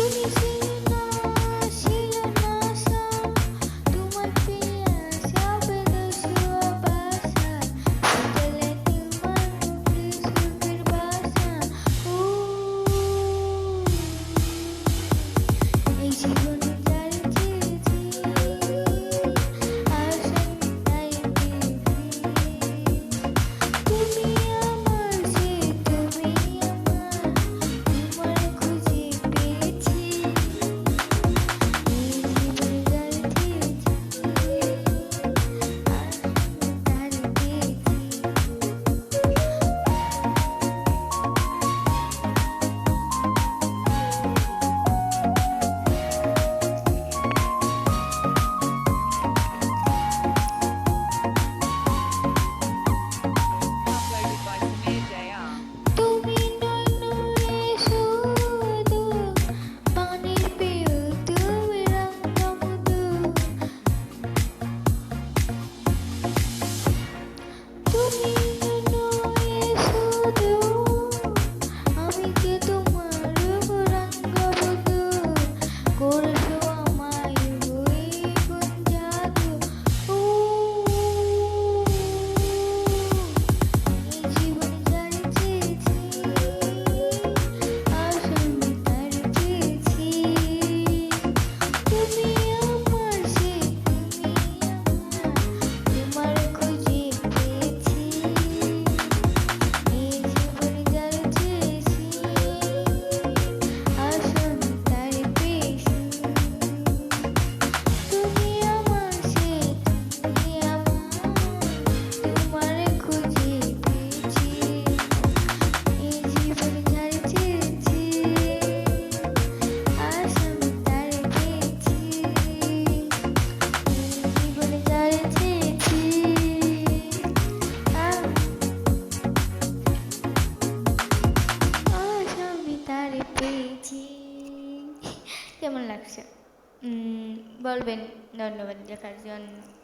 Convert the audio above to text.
তুমি ছিলে না, ছিল না আশা, তোমার পেয়ে আসা বেদস্যু বাসা, বিকেলে তোমার মুখে সুখের বাসা। ও এই জীবনে যার চেয়েছি, আশা তাই পেয়েছি। তুমি আমার সে, তুমি আমার, তোমার খুঁজে পেয়েছি। এই জীবনে যার চেয়েছি, আশা তার Uploaded by Samir Jr. তুমি নয়নে শুধু পানির পেয়ে, তুমি রঙ্গমধু, তুমি নয়নে শুধু, আমি যে তোমার রঙ্গবধূ, করছো আমায় হয়ে কোন জাদু। ও এই জীবনে যার চেয়েছি, আশা আমি তার পেয়েছি। তুমি আমার সে, তুমি আমার, তোমার খুঁজে পেয়েছি। এই জীবনে যার চেয়েছি, আশা আমি তার পেয়েছি। তুমি আমার সে, তুমি আমার, তোমার খুঁজে পেয়েছি। এই জীবনে যার চেয়েছি, আশা আমি তার পেয়েছি। এই জীবনে যার চেয়েছি, আশা আমি তার পেয়েছি। কেমন লাগছে বলবেন। ধন্যবাদ দেখার জন্য।